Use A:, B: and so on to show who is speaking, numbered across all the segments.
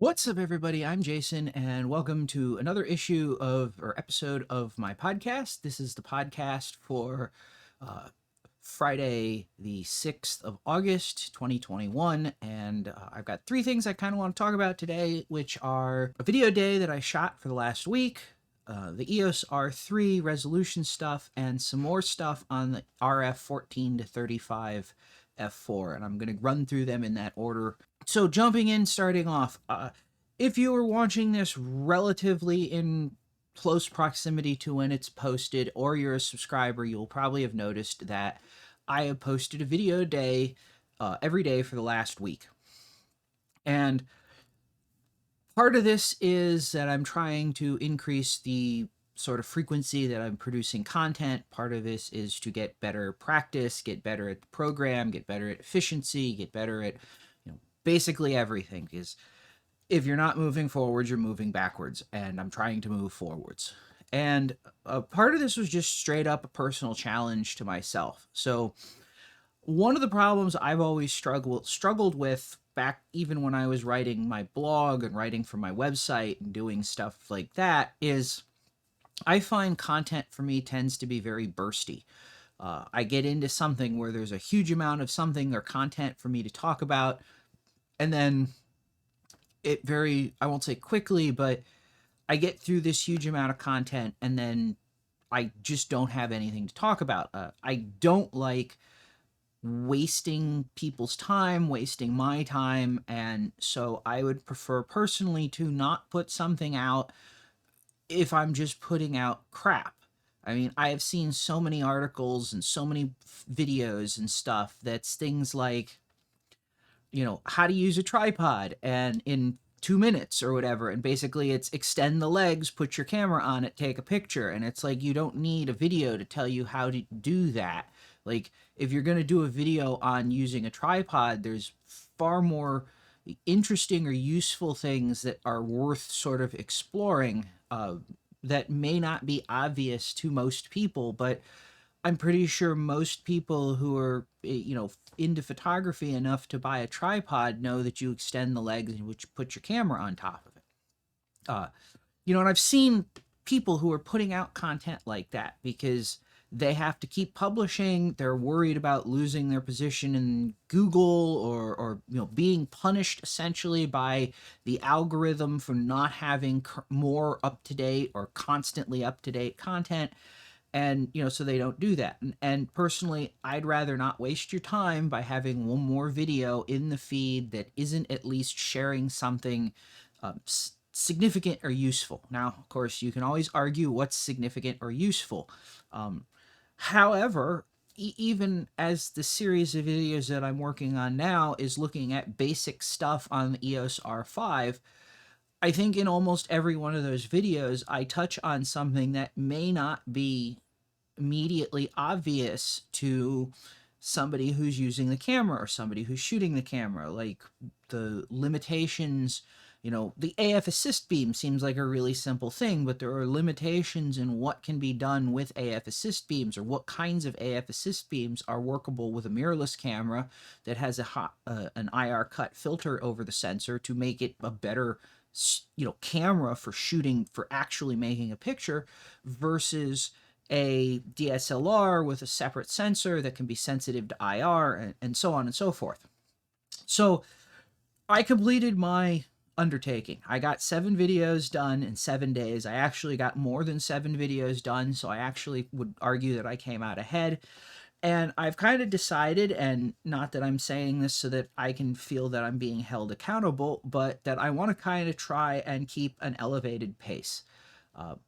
A: What's up, everybody? I'm Jason, and welcome to another episode of my podcast. This is the podcast for uh, Friday, the 6th of August, 2021. And I've got three things I kind of want to talk about today, which are a video day that I shot for the last week, the EOS R3 resolution stuff, and some more stuff on the RF 14 to 35 f4. And I'm going to run through them in that order. So jumping in, starting off, if you were watching this relatively in close proximity to when it's posted, or you're a subscriber, you'll probably have noticed that I have posted a video a day every day for the last week. And part of this is that I'm trying to increase the sort of frequency that I'm producing content. Part of this is to get better practice, get better at the program, get better at efficiency, get better at basically everything. Because if you're not moving forwards, you're moving backwards, and I'm trying to move forwards. And part of this was just straight up a personal challenge to myself. So one of the problems I've always struggled with back even when I was writing my blog and writing for my website and doing stuff like that is I find content for me tends to be very bursty. I get into something where there's a huge amount of something or content for me to talk about, and then I won't say quickly, but I get through this huge amount of content and then I just don't have anything to talk about. I don't like wasting people's time, wasting my time, and so I would prefer personally to not put something out if I'm just putting out crap. I mean, I have seen so many articles and so many videos and stuff that's things like, how to use a tripod and in 2 minutes or whatever. And basically it's extend the legs, put your camera on it, take a picture. And it's like, you don't need a video to tell you how to do that. Like, if you're going to do a video on using a tripod, there's far more interesting or useful things that are worth sort of exploring, that may not be obvious to most people, but I'm pretty sure most people who are, into photography enough to buy a tripod know that you extend the legs and which put your camera on top of it. And I've seen people who are putting out content like that because they have to keep publishing. They're worried about losing their position in Google or being punished essentially by the algorithm for not having more up-to-date or constantly up-to-date content. And so they don't do that. And personally, I'd rather not waste your time by having one more video in the feed that isn't at least sharing something significant or useful. Now, of course, you can always argue what's significant or useful. However, even as the series of videos that I'm working on now is looking at basic stuff on the EOS R5, I think in almost every one of those videos, I touch on something that may not be immediately obvious to somebody who's using the camera or somebody who's shooting the camera, like the limitations. The AF assist beam seems like a really simple thing, but there are limitations in what can be done with AF assist beams, or what kinds of AF assist beams are workable with a mirrorless camera that has an IR cut filter over the sensor to make it a better camera for shooting, for actually making a picture, versus a DSLR with a separate sensor that can be sensitive to IR, and so on and so forth. So I completed my undertaking. I got 7 videos done in 7 days. I actually got more than 7 videos done, so I actually would argue that I came out ahead. And I've kind of decided, and not that I'm saying this so that I can feel that I'm being held accountable, but that I want to kind of try and keep an elevated pace.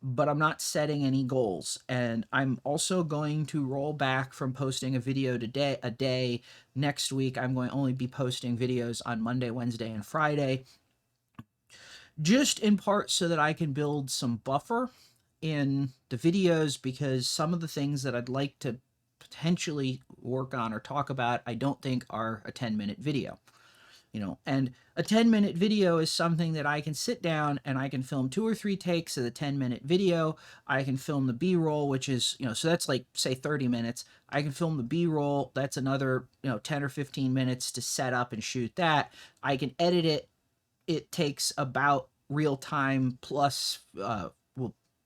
A: But I'm not setting any goals. And I'm also going to roll back from posting a video a day. Next week, I'm going to only be posting videos on Monday, Wednesday, and Friday, just in part so that I can build some buffer in the videos, because some of the things that I'd like to potentially work on or talk about, I don't think are a 10-minute video. And a 10-minute video is something that I can sit down and I can film 2 or 3 takes of the 10-minute video. I can film the B-roll, which is, so that's like, say, 30 minutes. I can film the B-roll. That's another, 10 or 15 minutes to set up and shoot that. I can edit it it takes about real time plus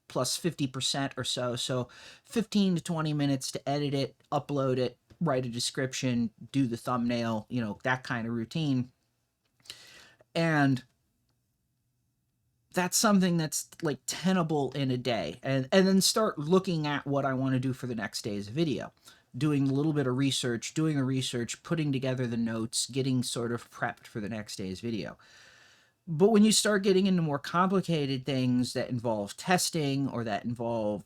A: plus 50% or so. So 15 to 20 minutes to edit it, upload it, write a description, do the thumbnail, that kind of routine. And that's something that's like tenable in a day. And then start looking at what I want to do for the next day's video. Doing a little bit of research, doing the research, putting together the notes, getting sort of prepped for the next day's video. But when you start getting into more complicated things that involve testing or that involve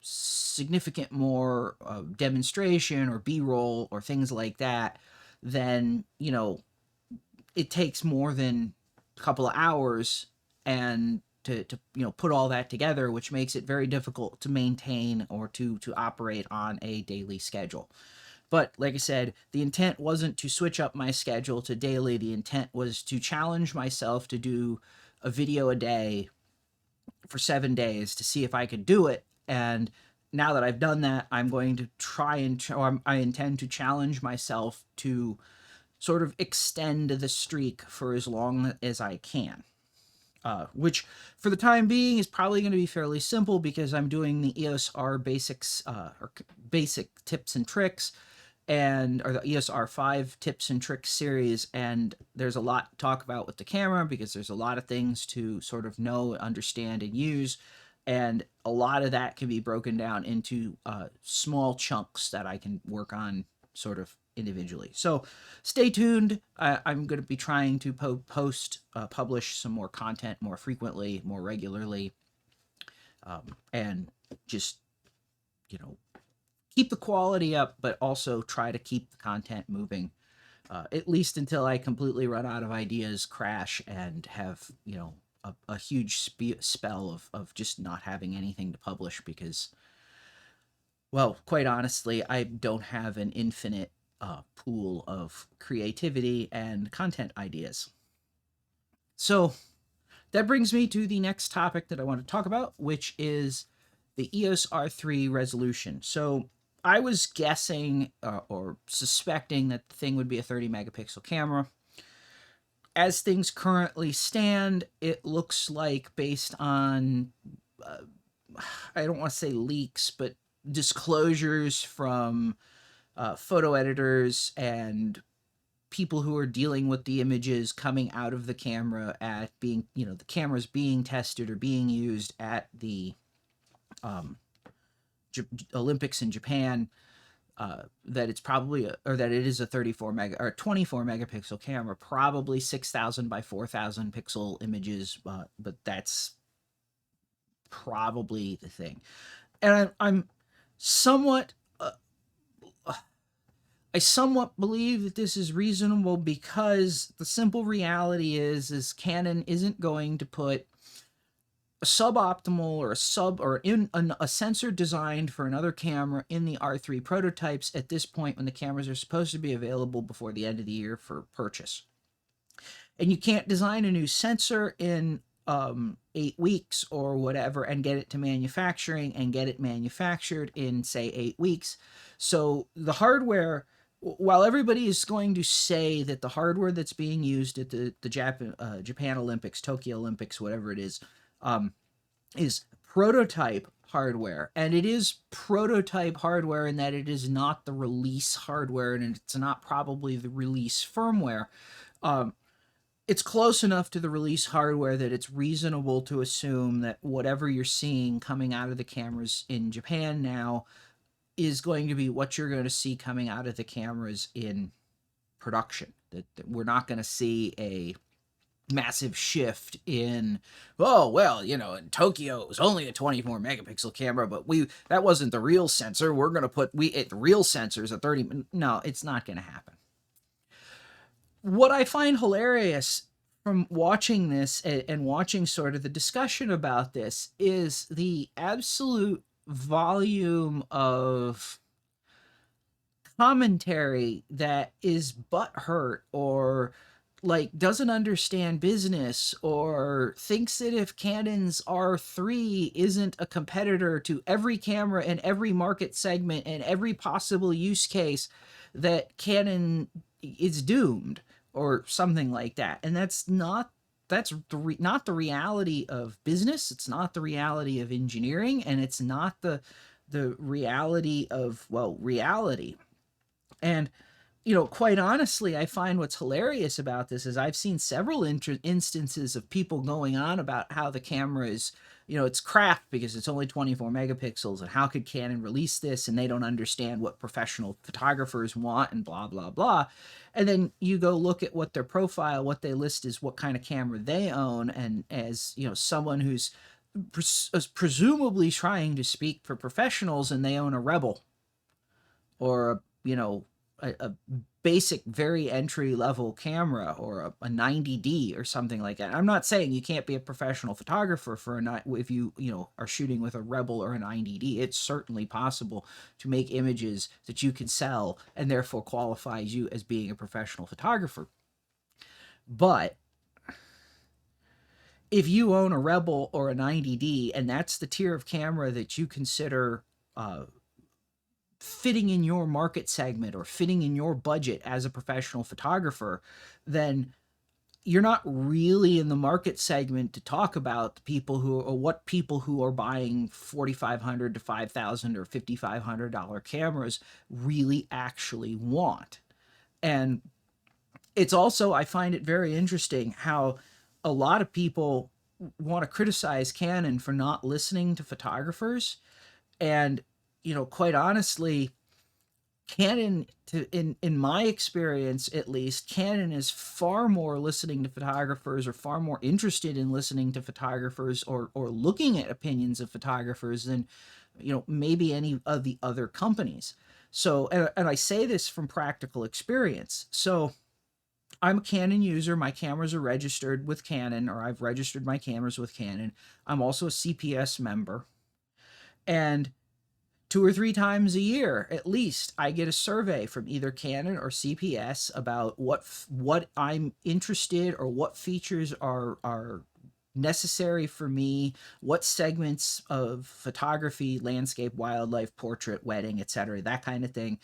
A: significant more demonstration or B-roll or things like that, then, it takes more than a couple of hours and to put all that together, which makes it very difficult to maintain or to operate on a daily schedule. But like I said, the intent wasn't to switch up my schedule to daily. The intent was to challenge myself to do a video a day for 7 days to see if I could do it. And now that I've done that, I'm going to I intend to challenge myself to sort of extend the streak for as long as I can. Which for the time being is probably going to be fairly simple because I'm doing the EOS R basics or basic tips and tricks or the EOS R5 tips and tricks series, and there's a lot to talk about with the camera because there's a lot of things to sort of know, understand, and use, and a lot of that can be broken down into small chunks that I can work on sort of individually. So stay tuned. I'm going to be trying to publish some more content more frequently, more regularly, and just, keep the quality up, but also try to keep the content moving, at least until I completely run out of ideas, crash, and have, a huge spell of just not having anything to publish because, well, quite honestly, I don't have an infinite pool of creativity and content ideas. So that brings me to the next topic that I want to talk about, which is the EOS R3 Resolution. So I was guessing or suspecting that the thing would be a 30 megapixel camera. As things currently stand, it looks like, based on, I don't want to say leaks, but disclosures from photo editors and people who are dealing with the images coming out of the camera at being, the cameras being tested or being used at the Olympics in Japan, that it's probably that it is a 24 megapixel camera, probably 6,000 by 4,000 pixel images, but that's probably the thing. And I'm somewhat I somewhat believe that this is reasonable because the simple reality is Canon isn't going to put a suboptimal or a sensor designed for another camera in the R3 prototypes at this point when the cameras are supposed to be available before the end of the year for purchase. And you can't design a new sensor in 8 weeks or whatever and get it to manufacturing and get it manufactured in, say, 8 weeks. So the hardware, while everybody is going to say that the hardware that's being used at the Japan Olympics, Tokyo Olympics, whatever it is prototype hardware, and it is prototype hardware in that it is not the release hardware and it's not probably the release firmware. It's close enough to the release hardware that it's reasonable to assume that whatever you're seeing coming out of the cameras in Japan now is going to be what you're going to see coming out of the cameras in production. That we're not going to see a massive shift in, in Tokyo it was only a 24 megapixel camera, but that wasn't the real sensor. We're going to put the real sensors at 30. No, it's not going to happen. What I find hilarious from watching this and watching sort of the discussion about this is the absolute volume of commentary that is butthurt or like doesn't understand business or thinks that if Canon's R3 isn't a competitor to every camera in every market segment and every possible use case, that Canon is doomed or something like that. And that's not that's not the reality of business. It's not the reality of engineering, and it's not the reality of, well, reality. And quite honestly, I find what's hilarious about this is I've seen several instances of people going on about how the camera is, it's crap because it's only 24 megapixels, and how could Canon release this, and they don't understand what professional photographers want, and blah, blah, blah. And then you go look at what their profile, what they list is what kind of camera they own, and as, someone who's presumably trying to speak for professionals, and they own a Rebel or a basic, very entry level camera, or a 90D or something like that. I'm not saying you can't be a professional photographer for if you are shooting with a Rebel or a 90D. It's certainly possible to make images that you can sell, and therefore qualifies you as being a professional photographer. But if you own a Rebel or a 90D, and that's the tier of camera that you consider fitting in your market segment or fitting in your budget as a professional photographer, then you're not really in the market segment to talk about the people who are buying $4,500 to $5,000 or $5,500 cameras really actually want. And it's also, I find it very interesting how a lot of people want to criticize Canon for not listening to photographers. And quite honestly, Canon, in my experience at least, Canon is far more listening to photographers, or far more interested in listening to photographers, or looking at opinions of photographers than maybe any of the other companies. So, and I say this from practical experience. So I'm a Canon user. My cameras are registered with Canon, or I've registered my cameras with Canon. I'm also a CPS member. And 2 or 3 times a year, at least, I get a survey from either Canon or CPS about what I'm interested, or what features are necessary for me, what segments of photography, landscape, wildlife, portrait, wedding, etc., that kind of thing,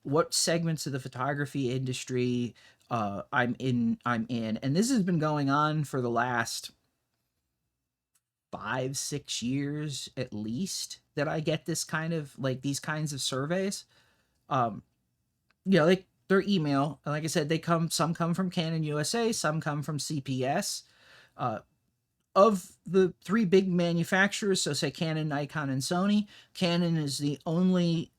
A: what segments of the photography industry I'm in, and this has been going on for the last 5-6 years at least, that I get this kind of, like, these kinds of surveys. um like, their email, like I said, some come from Canon USA, some come from CPS. Of the 3 big manufacturers, so say Canon, Nikon, and Sony, Canon is the only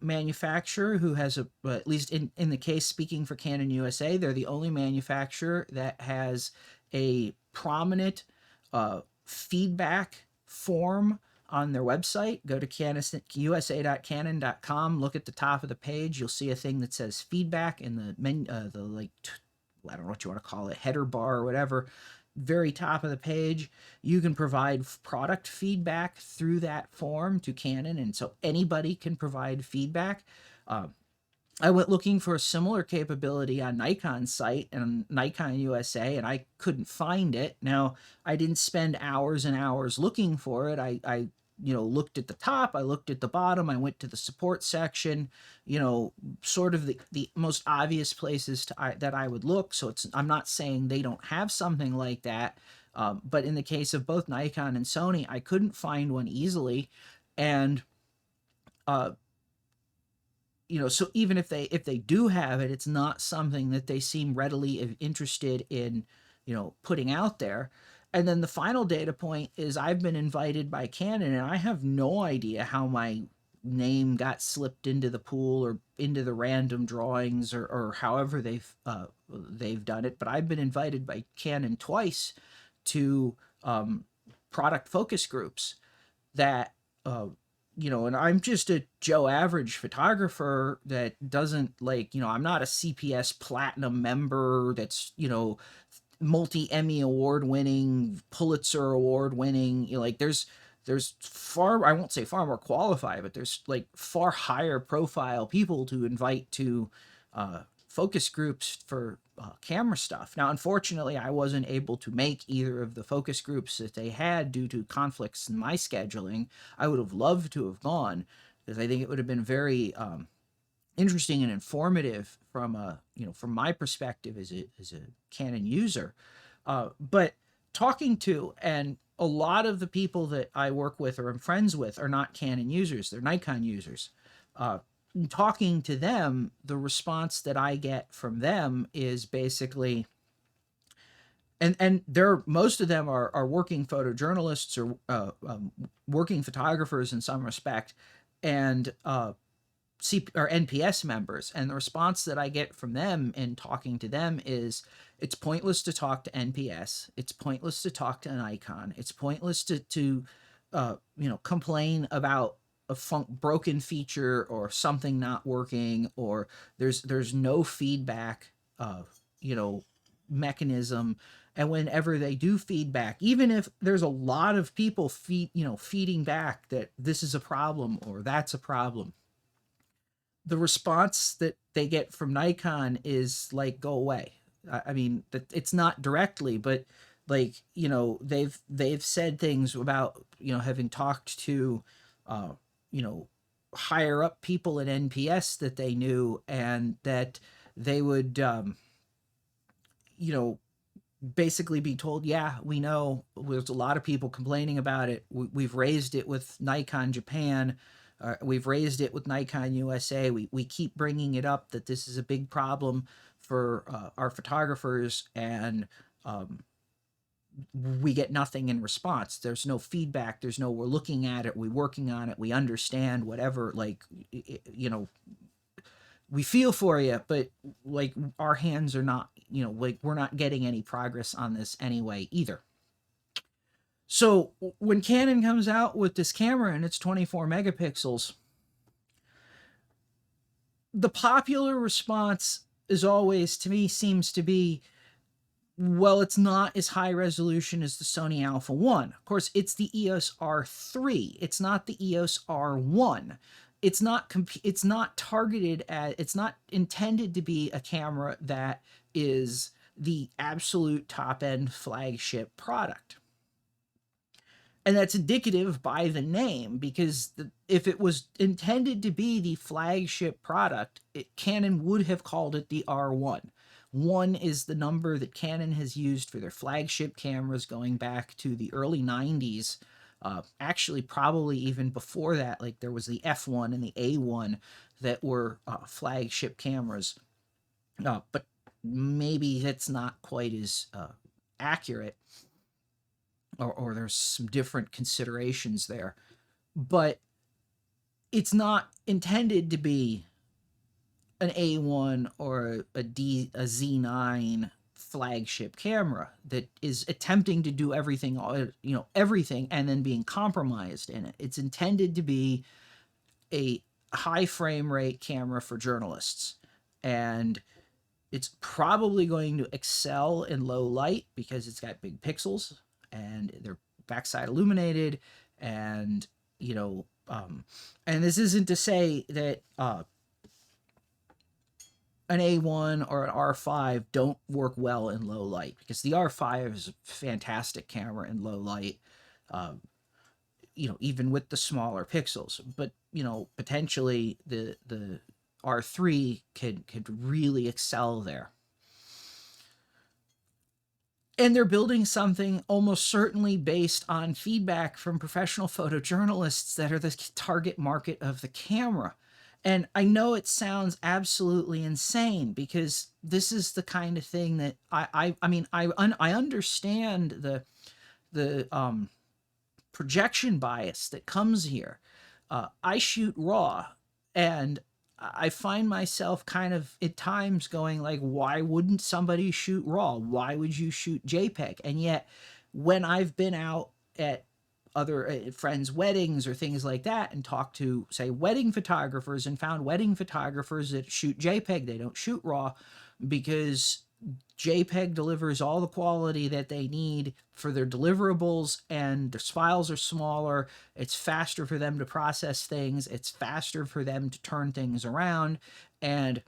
A: manufacturer who has at least in the case speaking for Canon USA, they're the only manufacturer that has a prominent feedback form on their website. Go to usa.canon.com, look at the top of the page, you'll see a thing that says feedback in the menu, I don't know what you want to call it, header bar or whatever, very top of the page. You can provide product feedback through that form to Canon, and so anybody can provide feedback. I went looking for a similar capability on Nikon's site and Nikon USA, and I couldn't find it. Now, I didn't spend hours and hours looking for it. I looked at the top, I looked at the bottom, I went to the support section, sort of the most obvious places that I would look. So I'm not saying they don't have something like that, but in the case of both Nikon and Sony, I couldn't find one easily. And so even if they do have it, it's not something that they seem readily interested in, putting out there. And then the final data point is I've been invited by Canon, and I have no idea how my name got slipped into the pool or into the random drawings, or however they've done it. But I've been invited by Canon twice to product focus groups that and I'm just a Joe average photographer that doesn't, I'm not a CPS platinum member that's, multi-Emmy award winning, Pulitzer award winning, there's far, I won't say far more qualified, but there's far higher profile people to invite to focus groups for camera stuff. Now, unfortunately, I wasn't able to make either of the focus groups that they had due to conflicts in my scheduling. I would have loved to have gone, because I think it would have been very interesting and informative from from my perspective as a Canon user. But talking to, and a lot of the people that I work with or I'm friends with are not Canon users, they're Nikon users. Uh, Talking to them, the response that I get from them is basically, and they're, most of them are working photojournalists or working photographers in some respect, and or NPS members, and the response that I get from them in talking to them is, it's pointless to talk to NPS, it's pointless to talk to an icon, it's pointless to complain about a broken feature or something not working, or there's no feedback you know mechanism. And whenever they do feedback, even if there's a lot of people feeding back that this is a problem or that's a problem, the response that they get from Nikon is like, go away. I mean, that it's not directly, but like, they've said things about, having talked to you know higher up people at NPS that they knew, and that they would you know basically be told, yeah, we know there's a lot of people complaining about it. We've raised it with Nikon Japan. We've raised it with Nikon USA. We keep bringing it up that this is a big problem for our photographers, and we get nothing in response. There's no feedback. There's no, we're looking at it, we're working on it, we understand, whatever. Like, we feel for you, but like, our hands are not, like, we're not getting any progress on this anyway either. So when Canon comes out with this camera and it's 24 megapixels, the popular response is always, to me, seems to be, well, it's not as high resolution as the Sony Alpha 1. Of course, it's the EOS R3. It's not the EOS R1. It's not targeted at, it's not intended to be a camera that is the absolute top end flagship product. And that's indicative by the name, because if it was intended to be the flagship product, Canon would have called it the R1. 1 is the number that Canon has used for their flagship cameras going back to the early 90s. Actually, probably even before that, like there was the F1 and the A1 that were flagship cameras. But maybe that's not quite as accurate, or there's some different considerations there. But it's not intended to be an A1 or a Z9 flagship camera that is attempting to do everything, everything, and then being compromised in it. It's intended to be a high frame rate camera for journalists, and it's probably going to excel in low light because it's got big pixels and they're backside illuminated, and and this isn't to say that an A1 or an R5 don't work well in low light, because the R5 is a fantastic camera in low light, even with the smaller pixels. But, potentially the R3 could really excel there. And they're building something almost certainly based on feedback from professional photojournalists that are the target market of the camera. And I know it sounds absolutely insane, because this is the kind of thing that I understand the projection bias that comes here. I shoot RAW, and I find myself kind of at times going like, why wouldn't somebody shoot RAW? Why would you shoot JPEG? And yet, when I've been out at other friends' weddings or things like that and talked to, say, wedding photographers, and found wedding photographers that shoot JPEG, they don't shoot RAW, because JPEG delivers all the quality that they need for their deliverables, and their files are smaller. It's faster for them to process things. It's faster for them to turn things around, and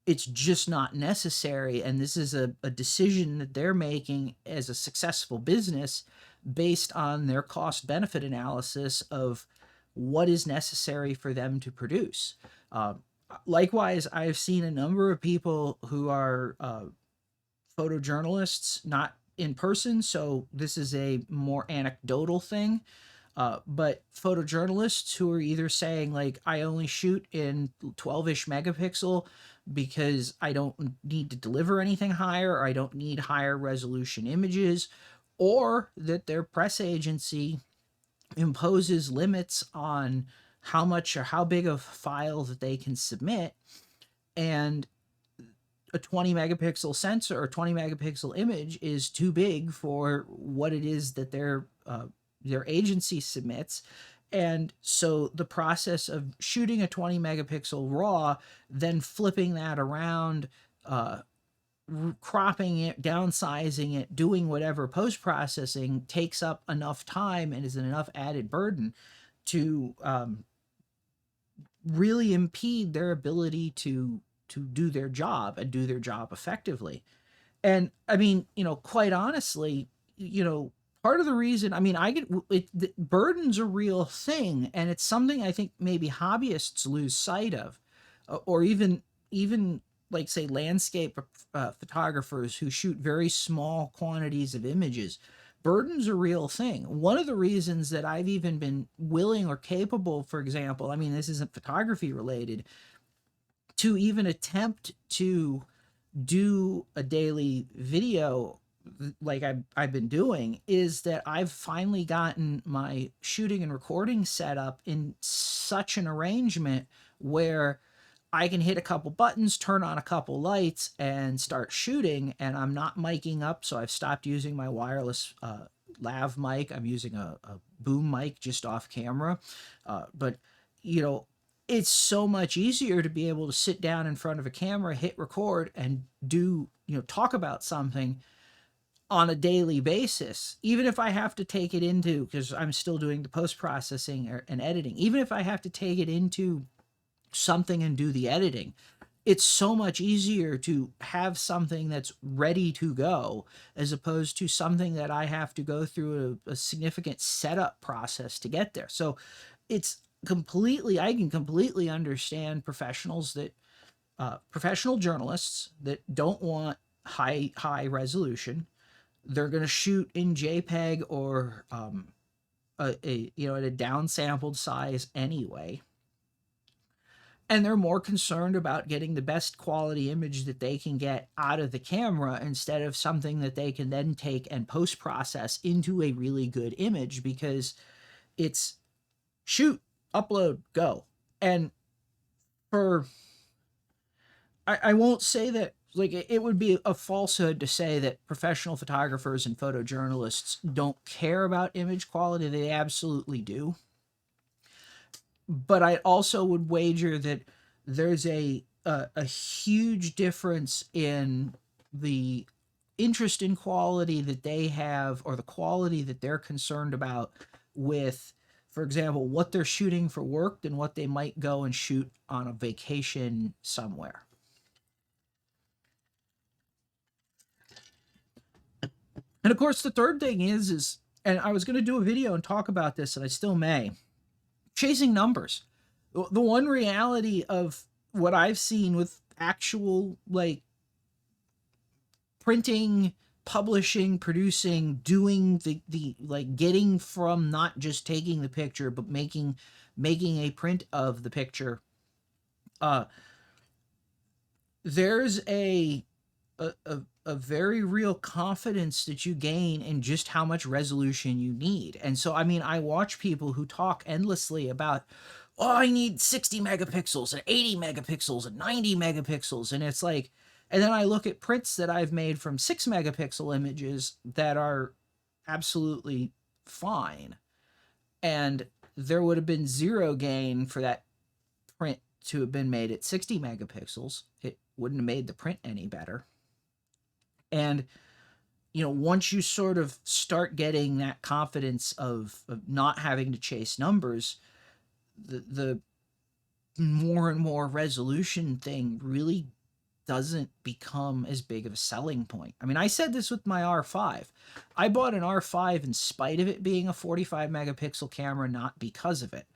A: it's just not necessary. And this is a decision that they're making as a successful business based on their cost benefit analysis of what is necessary for them to produce. Likewise, I've seen a number of people who are photojournalists, not in person, so this is a more anecdotal thing. But photojournalists who are either saying, like, I only shoot in 12-ish megapixel because I don't need to deliver anything higher, or I don't need higher resolution images, or that their press agency imposes limits on how much or how big of a file that they can submit, and a 20 megapixel sensor or 20 megapixel image is too big for what it is that their agency submits. And so the process of shooting a 20 megapixel raw, then flipping that around, uh, cropping it, downsizing it, doing whatever post processing takes up enough time and is enough added burden to really impede their ability to do their job and do their job effectively. And I mean, quite honestly, part of the reason, I mean, burden's a real thing, and it's something I think maybe hobbyists lose sight of, or even like, say, landscape photographers who shoot very small quantities of images. Burden's a real thing. One of the reasons that I've even been willing or capable, for example, I mean, this isn't photography related, to even attempt to do a daily video like I've been doing, is that I've finally gotten my shooting and recording set up in such an arrangement where I can hit a couple buttons, turn on a couple lights, and start shooting. And I'm not miking up, so I've stopped using my wireless lav mic. I'm using a boom mic just off camera. But, it's so much easier to be able to sit down in front of a camera, hit record, and talk about something on a daily basis. Even if I have to take it into, because I'm still doing the post processing and editing, even if I have to take it into something and do the editing, it's so much easier to have something that's ready to go as opposed to something that I have to go through a significant setup process to get there. So it's I can completely understand professional journalists that don't want high resolution. They're going to shoot in JPEG or at a downsampled size anyway, and they're more concerned about getting the best quality image that they can get out of the camera instead of something that they can then take and post process into a really good image, because it's shoot, upload, go. And for I won't say that, like, it would be a falsehood to say that professional photographers and photojournalists don't care about image quality. They absolutely do. But I also would wager that there's a huge difference in the interest in quality that they have, or the quality that they're concerned about with, for example, what they're shooting for work than what they might go and shoot on a vacation somewhere. And of course, the third thing is, and I was going to do a video and talk about this, and I still may, chasing numbers. The one reality of what I've seen with actual, like, printing, publishing, producing, doing the like, getting from not just taking the picture but making a print of the picture, there's a very real confidence that you gain in just how much resolution you need. And so, I mean, I watch people who talk endlessly about, oh, I need 60 megapixels and 80 megapixels and 90 megapixels. And it's like, and then I look at prints that I've made from 6 megapixel images that are absolutely fine. And there would have been zero gain for that print to have been made at 60 megapixels. It wouldn't have made the print any better. And, once you sort of start getting that confidence of not having to chase numbers, the more and more resolution thing really doesn't become as big of a selling point. I mean, I said this with my R5. I bought an R5 in spite of it being a 45 megapixel camera, not because of it.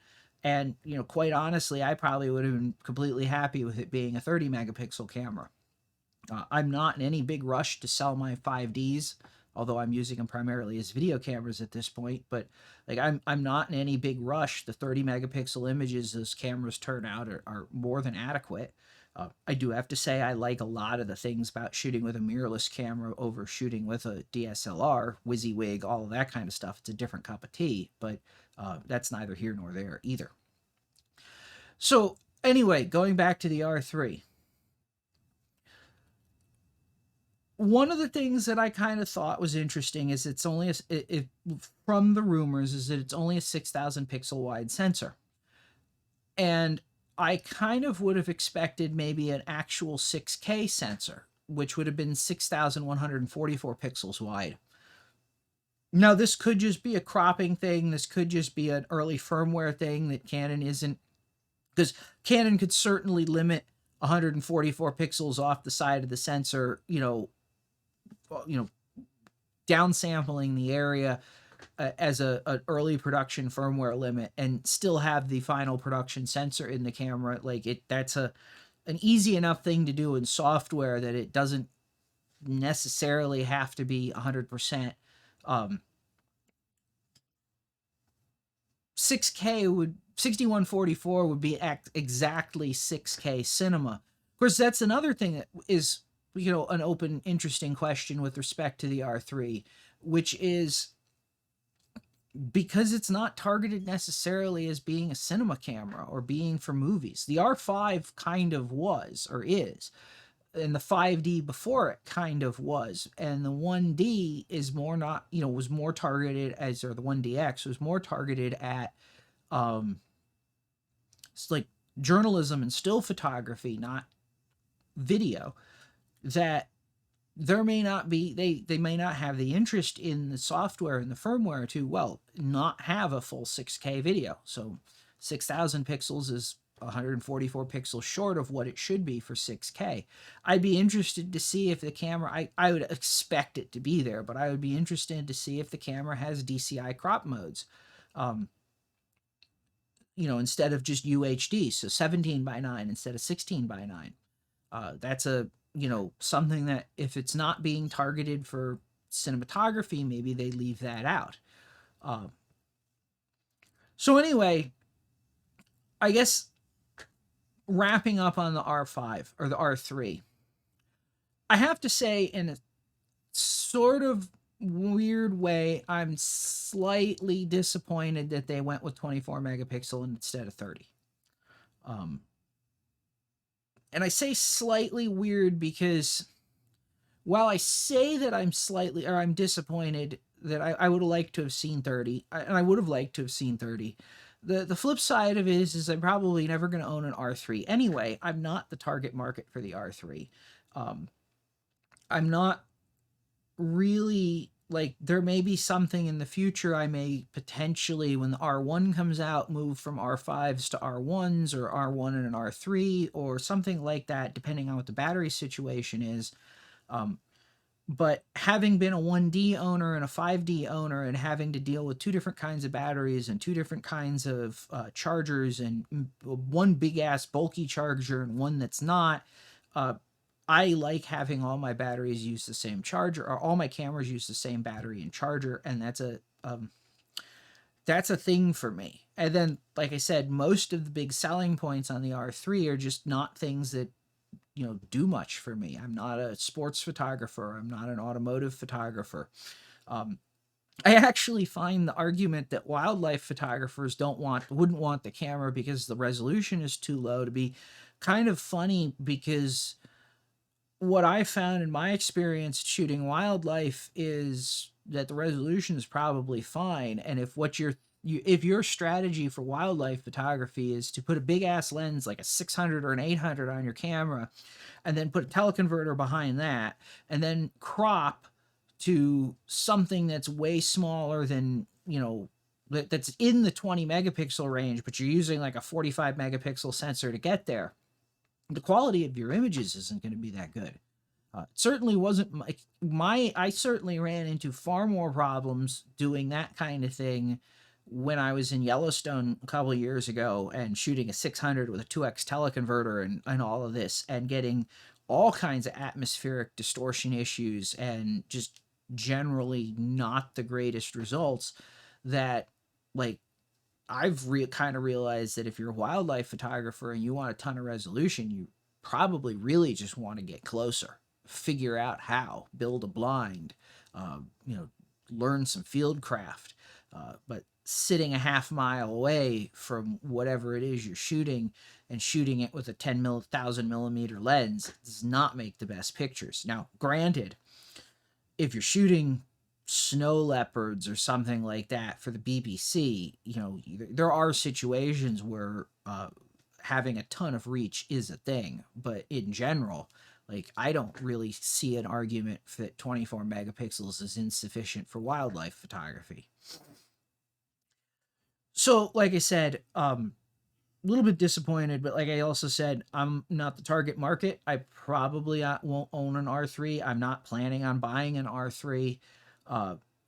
A: And, quite honestly, I probably would have been completely happy with it being a 30 megapixel camera. I'm not in any big rush to sell my 5Ds, although I'm using them primarily as video cameras at this point. But like I'm not in any big rush. The 30 megapixel images those cameras turn out are more than adequate. I do have to say I like a lot of the things about shooting with a mirrorless camera over shooting with a DSLR, WYSIWYG, all of that kind of stuff. It's a different cup of tea, but that's neither here nor there either. So anyway, going back to the R3. One of the things that I kind of thought was interesting is it's only from the rumors is that it's only a 6,000 pixel wide sensor. And I kind of would have expected maybe an actual 6K sensor, which would have been 6,144 pixels wide. Now, this could just be a cropping thing. This could just be an early firmware thing that Canon isn't, because Canon could certainly limit 144 pixels off the side of the sensor, downsampling the area as an early production firmware limit and still have the final production sensor in the camera. That's an easy enough thing to do in software that it doesn't necessarily have to be 100%. 6144 would be exactly 6K cinema. Of course, that's another thing that is, an open, interesting question with respect to the R3, which is because it's not targeted necessarily as being a cinema camera or being for movies. The R5 kind of was or is, and the 5D before it kind of was, and the 1D is more not, was more targeted as, or the 1DX was more targeted at like journalism and still photography, not video. That there may not be, they may not have the interest in the software and the firmware to, not have a full 6K video. So 6,000 pixels is 144 pixels short of what it should be for 6K. I'd be interested to see if the camera, I would expect it to be there, but I would be interested to see if the camera has DCI crop modes. Instead of just UHD, so 17:9 instead of 16:9. That's something that if it's not being targeted for cinematography, maybe they leave that out. So anyway, I guess wrapping up on the R5 or the R3, I have to say in a sort of weird way, I'm slightly disappointed that they went with 24 megapixel instead of 30. And I say slightly weird because while I say that I'm disappointed that I would have liked to have seen 30, and I would have liked to have seen 30. The flip side of it is I'm probably never going to own an R3 anyway. I'm not the target market for the R3. I'm not really, there may be something in the future I may potentially, when the R1 comes out, move from R5s to R1s or R1 and an R3 or something like that, depending on what the battery situation is. But having been a 1D owner and a 5D owner and having to deal with two different kinds of batteries and two different kinds of chargers and one big ass bulky charger and one that's not, I like having all my batteries use the same charger, or all my cameras use the same battery and charger, and that's a thing for me. And then, like I said, most of the big selling points on the R3 are just not things that do much for me. I'm not a sports photographer. I'm not an automotive photographer. I actually find the argument that wildlife photographers wouldn't want the camera because the resolution is too low to be kind of funny, because what I found in my experience shooting wildlife is that the resolution is probably fine. And if if your strategy for wildlife photography is to put a big ass lens like a 600 or an 800 on your camera and then put a teleconverter behind that and then crop to something that's way smaller than, that's in the 20 megapixel range, but you're using like a 45 megapixel sensor to get there, the quality of your images isn't going to be that good. It certainly wasn't I certainly ran into far more problems doing that kind of thing when I was in Yellowstone a couple of years ago and shooting a 600 with a 2x teleconverter and all of this and getting all kinds of atmospheric distortion issues and just generally not the greatest results, that like I've kind of realized that if you're a wildlife photographer and you want a ton of resolution, you probably really just want to get closer, figure out how, build a blind, you know, learn some field craft. But sitting a half mile away from whatever it is you're shooting and shooting it with a 10,000 millimeter lens does not make the best pictures. Now, granted, if you're shooting snow leopards or something like that for the BBC, you know, there are situations where having a ton of reach is a thing. But in general, like, I don't really see an argument that 24 megapixels is insufficient for wildlife photography. So, like I said, a little bit disappointed, but like I also said, I'm not the target market. I probably won't own an R3. I'm not planning on buying an R3.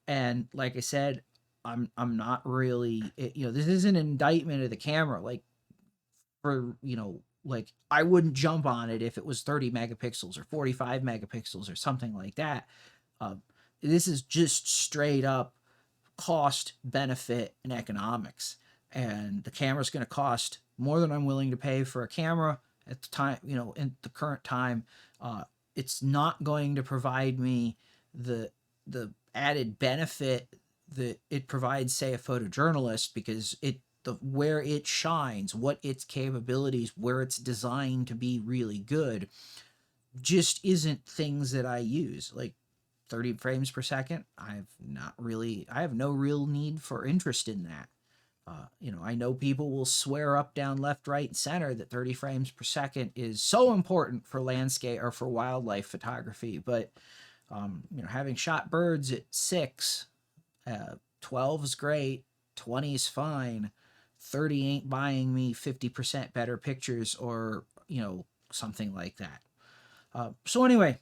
A: And like I said, I'm not really, you know, this is an indictment of the camera. Like, for, you know, like I wouldn't jump on it if it was 30 megapixels or 45 megapixels or something like that. This is just straight up cost, benefit, and economics. And the camera's going to cost more than I'm willing to pay for a camera at the time, you know, in the current time. It's not going to provide me the added benefit that it provides, say, a photojournalist, because where it shines, what its capabilities, where it's designed to be really good, just isn't things that I use. Like 30 frames per second, I have no real need for interest in that. You know, I know people will swear up, down, left, right, and center that 30 frames per second is so important for landscape or for wildlife photography, but you know, having shot birds at 6, 12 is great, 20 is fine, 30 ain't buying me 50% better pictures, or, you know, something like that. So anyway,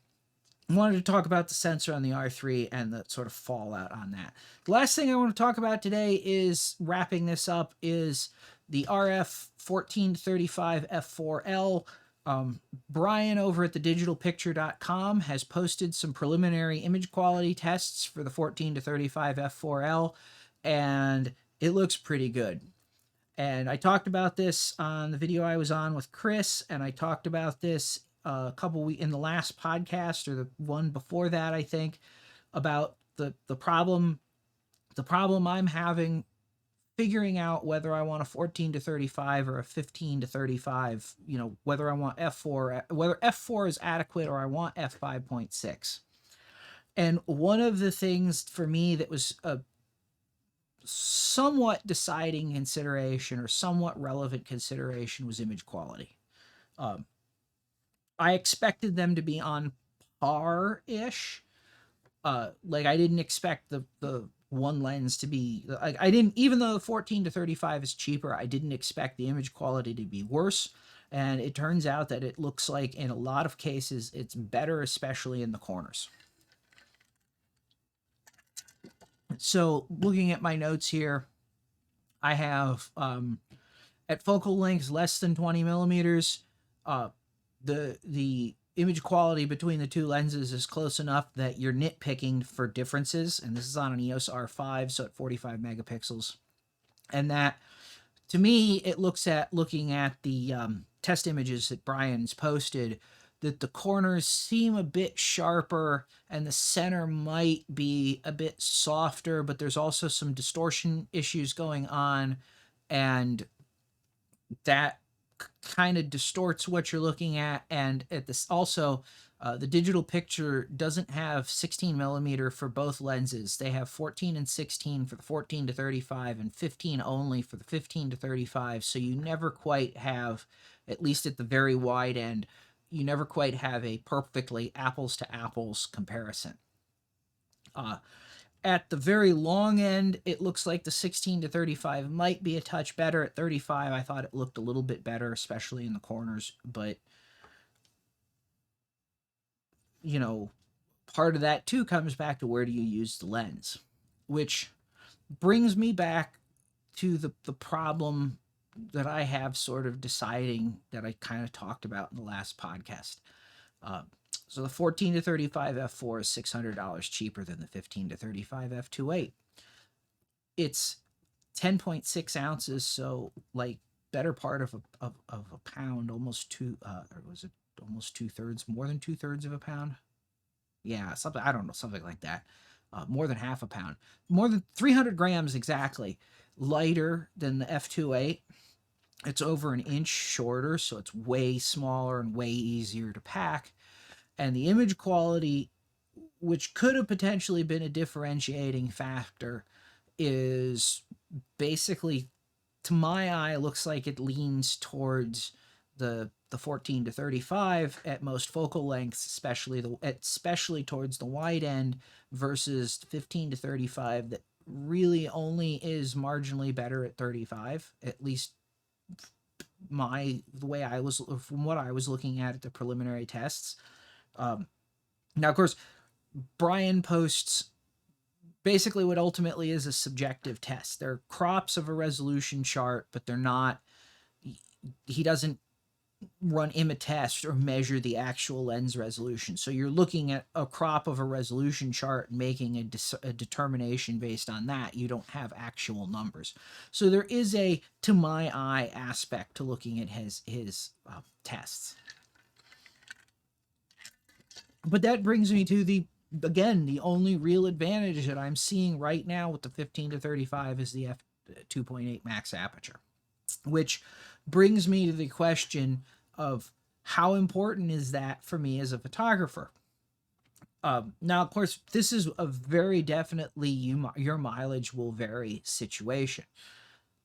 A: I wanted to talk about the sensor on the R3 and the sort of fallout on that. The last thing I want to talk about today, is wrapping this up, is the RF 14-35 f4L. Brian over at thedigitalpicture.com has posted some preliminary image quality tests for the 14-35 f4L, and it looks pretty good. And I talked about this on the video I was on with Chris, and I talked about this a couple weeks in the last podcast, or the one before that, I think, about the problem I'm having figuring out whether I want a 14-35 or a 15-35, you know, whether I want f4, whether f4 is adequate, or I want f5.6. And one of the things for me that was a somewhat deciding consideration, or somewhat relevant consideration, was image quality. I expected them to be on par-ish. Like, I didn't expect the one lens to be like, I didn't, even though the 14-35 is cheaper, I didn't expect the image quality to be worse. And it turns out that it looks like in a lot of cases it's better, especially in the corners. So looking at my notes here, I have at focal lengths less than 20 millimeters, the image quality between the two lenses is close enough that you're nitpicking for differences. And this is on an EOS R5, so at 45 megapixels. And that, to me, it looks at looking at the test images that Brian's posted, that the corners seem a bit sharper and the center might be a bit softer, but there's also some distortion issues going on, and that kind of distorts what you're looking at. And at this also, the digital picture doesn't have 16 millimeter for both lenses. They have 14 and 16 for the 14-35 and 15 only for the 15-35. So you never quite have, at least at the very wide end, you never quite have a perfectly apples to apples comparison. At the very long end, it looks like the 16-35 might be a touch better. At 35, I thought it looked a little bit better, especially in the corners. But, you know, part of that too comes back to where do you use the lens, which brings me back to the problem that I have sort of deciding, that I kind of talked about in the last podcast. So the 14 to 35 f4 is $600 cheaper than the 15 to 35 f2.8. It's 10.6 ounces, so like better part of a pound, almost two, or was it almost 2/3, more than 2/3 of a pound? Yeah, something, I don't know, something like that. More than half a pound, more than 300 grams exactly lighter than the F2.8. It's over an inch shorter, so it's way smaller and way easier to pack. And the image quality, which could have potentially been a differentiating factor, is basically, to my eye, looks like it leans towards the 14 to 35 at most focal lengths, especially towards the wide end, versus 15 to 35 that really only is marginally better at 35, at least the way I was, from what I was looking at the preliminary tests. Now, of course, Brian posts basically what ultimately is a subjective test. They're crops of a resolution chart, but they're not. He doesn't run test or measure the actual lens resolution. So you're looking at a crop of a resolution chart and making a determination based on that. You don't have actual numbers. So there is a, to my eye, aspect to looking at his tests. But that brings me to the only real advantage that I'm seeing right now with the 15 to 35 is the f2.8 max aperture, which brings me to the question of how important is that for me as a photographer? Now, of course, this is a very definitely your mileage will vary situation.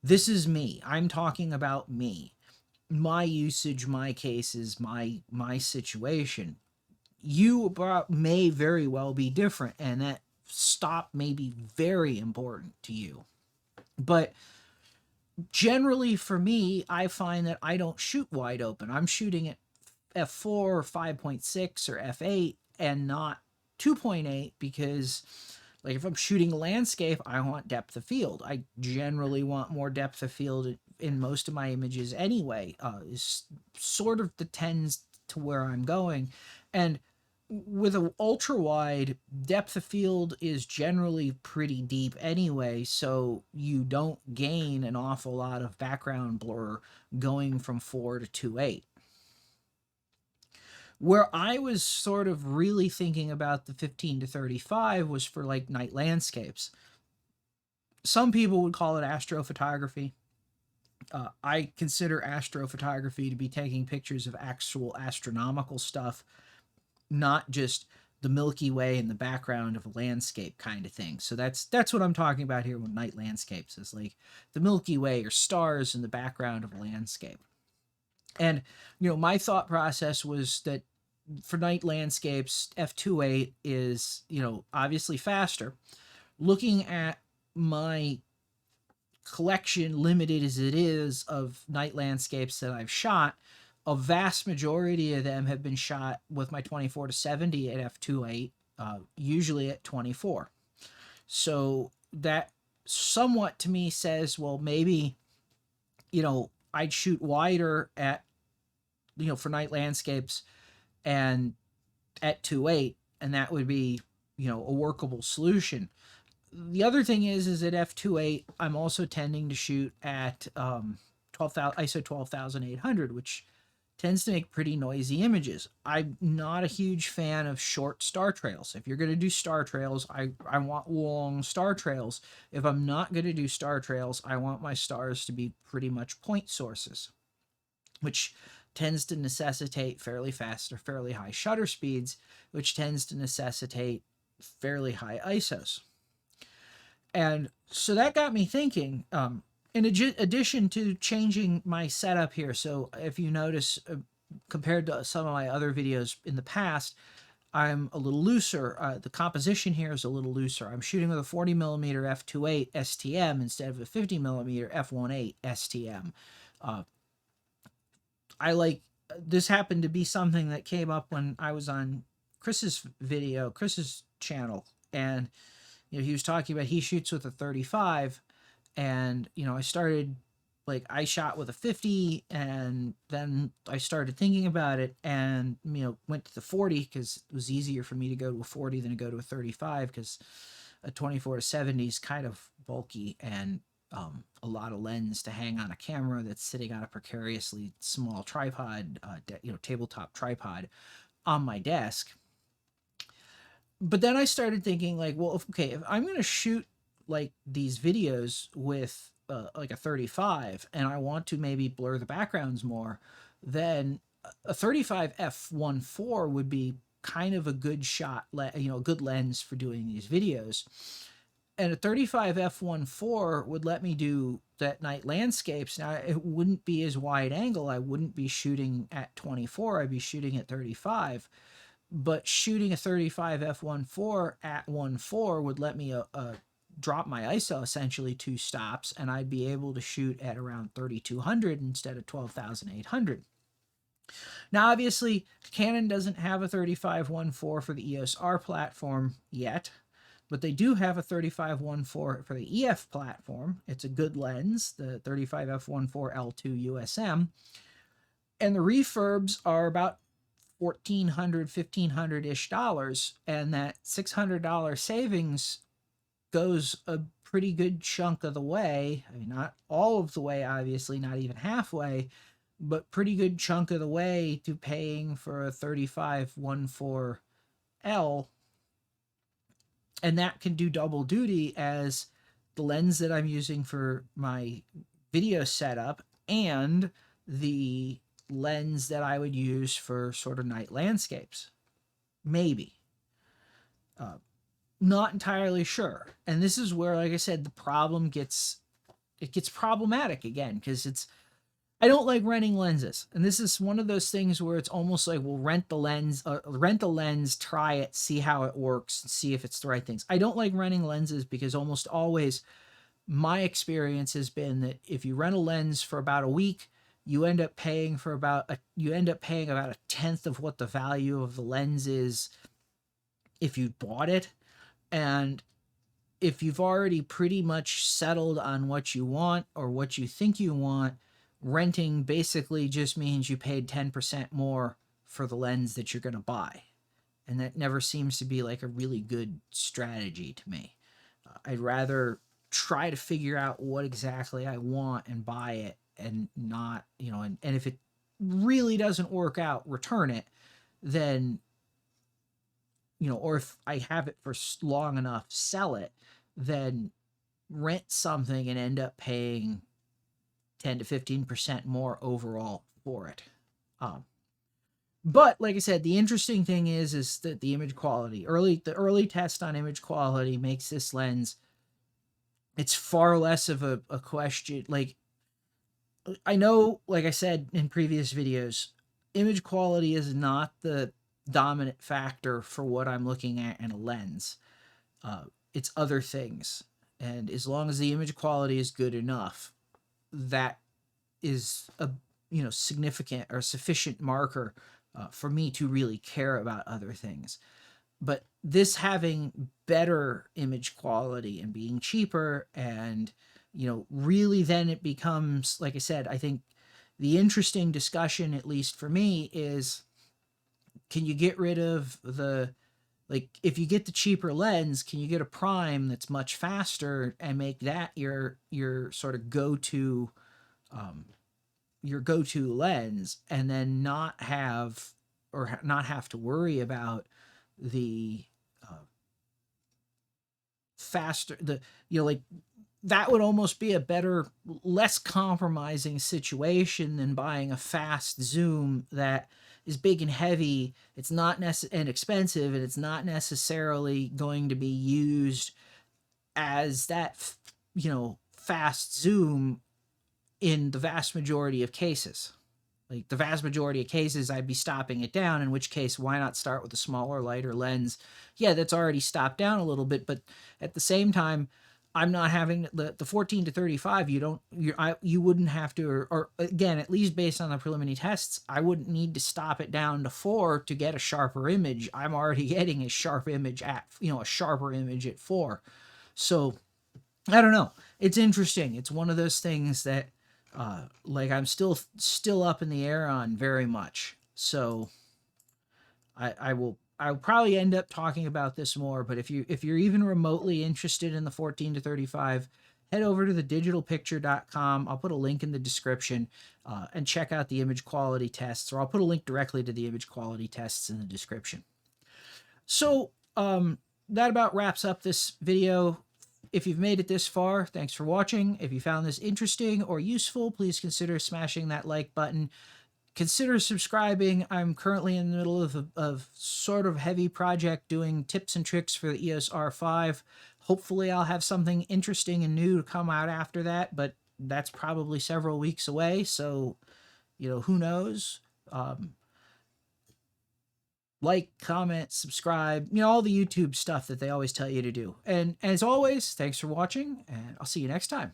A: This is me. I'm talking about me, my usage, my cases, my situation. You may very well be different, and that stop may be very important to you. But generally for me, I find that I don't shoot wide open. I'm shooting at f4 or 5.6 or f8 and not 2.8 because, like, if I'm shooting a landscape, I want depth of field. I generally want more depth of field in most of my images anyway. Is sort of the tends to where I'm going. And with an ultra wide, depth of field is generally pretty deep anyway, so you don't gain an awful lot of background blur going from 4 to 2.8. Where I was sort of really thinking about the 15 to 35 was for like night landscapes. Some people would call it astrophotography. I consider astrophotography to be taking pictures of actual astronomical stuff, not just the Milky Way in the background of a landscape kind of thing. So that's what I'm talking about here with night landscapes, is like the Milky Way or stars in the background of a landscape. And my thought process was that for night landscapes, f2.8 is obviously faster. Looking at my collection, limited as it is, of night landscapes that I've shot, a vast majority of them have been shot with my 24 to 70 at f2.8, usually at 24. So that somewhat to me says, well, maybe I'd shoot wider at for night landscapes and at 2.8, and that would be a workable solution. The other thing is at f2.8 I'm also tending to shoot at 12,000 ISO 12,800, which tends to make pretty noisy images. I'm not a huge fan of short star trails. If you're going to do star trails, I want long star trails. If I'm not going to do star trails, I want my stars to be pretty much point sources, which tends to necessitate fairly fast or fairly high shutter speeds, which tends to necessitate fairly high ISOs. And so that got me thinking, in addition to changing my setup here. So if you notice, compared to some of my other videos in the past, I'm a little looser. The composition here is a little looser. I'm shooting with a 40mm f2.8 STM instead of a 50mm f1.8 STM. I like, this happened to be something that came up when I was on Chris's channel, and he was talking about he shoots with a 35, and I started like I shot with a 50, and then I started thinking about it, and went to the 40 because it was easier for me to go to a 40 than to go to a 35, because a 24 to 70 is kind of bulky, and a lot of lens to hang on a camera that's sitting on a precariously small tripod, tabletop tripod on my desk. But then I started thinking, like, well, if I'm going to shoot like these videos with like a 35, and I want to maybe blur the backgrounds more, then a 35 f1.4 would be kind of a good shot, a good lens for doing these videos. And a 35 f1.4 would let me do that night landscapes. Now, it wouldn't be as wide angle. I wouldn't be shooting at 24. I'd be shooting at 35. But shooting a 35 f1.4 at 1.4 would let me drop my ISO essentially 2 stops, and I'd be able to shoot at around 3200 instead of 12,800. Now, obviously, Canon doesn't have a 35 1.4 for the EOS R platform yet, but they do have a 35 1.4 for the EF platform. It's a good lens, the 35 f1.4 L2 USM, and the refurbs are about $1,400-$1,500-ish dollars, and that $600 savings goes a pretty good chunk of the way. I mean, not all of the way, obviously, not even halfway, but pretty good chunk of the way to paying for a 35 1.4 L, and that can do double duty as the lens that I'm using for my video setup and the lens that I would use for sort of night landscapes. Maybe. Not entirely sure. And this is where, like I said, the problem gets problematic again, because I don't like renting lenses. And this is one of those things where it's almost like, we'll rent the lens, try it, see how it works, see if it's the right things. I don't like renting lenses because almost always my experience has been that if you rent a lens for about a week, you end up paying about a tenth of what the value of the lens is if you bought it. And if you've already pretty much settled on what you want or what you think you want, renting basically just means you paid 10% more for the lens that you're going to buy. And that never seems to be like a really good strategy to me. I'd rather try to figure out what exactly I want and buy it, and not, and if it really doesn't work out, return it, then, or if I have it for long enough, sell it, then rent something and end up paying 10 to 15% more overall for it. But like I said, the interesting thing is that the image quality, the early test on image quality makes this lens, it's far less of a question. Like, I know, like I said in previous videos, image quality is not the dominant factor for what I'm looking at in a lens. It's other things. And as long as the image quality is good enough, that is a significant or sufficient marker for me to really care about other things. But this having better image quality and being cheaper, and really then it becomes, like I said, I think the interesting discussion, at least for me, is, can you get rid of if you get the cheaper lens, can you get a prime that's much faster and make that your sort of go-to lens, and then not have to worry about the faster, that would almost be a better, less compromising situation than buying a fast zoom that is big and heavy. It's not and expensive, and it's not necessarily going to be used as that, fast zoom in the vast majority of cases. Like, the vast majority of cases, I'd be stopping it down, in which case, why not start with a smaller, lighter lens? Yeah, that's already stopped down a little bit, but at the same time, I'm not having the 14 to 35. You wouldn't have to, or again, at least based on the preliminary tests, I wouldn't need to stop it down to 4 to get a sharper image. I'm already getting a sharp image at, a sharper image at 4. So I don't know. It's interesting. It's one of those things that Like I'm still up in the air on very much. So I'll probably end up talking about this more, but if you're even remotely interested in the 14 to 35, head over to thedigitalpicture.com. I'll put a link in the description, and check out the image quality tests, or I'll put a link directly to the image quality tests in the description. So that about wraps up this video. If you've made it this far, thanks for watching. If you found this interesting or useful, please consider smashing that like button. Consider subscribing. I'm currently in the middle of a sort of heavy project doing tips and tricks for the EOS R5. Hopefully I'll have something interesting and new to come out after that, but that's probably several weeks away, so, who knows? Like, comment, subscribe, all the YouTube stuff that they always tell you to do. And as always, thanks for watching, and I'll see you next time.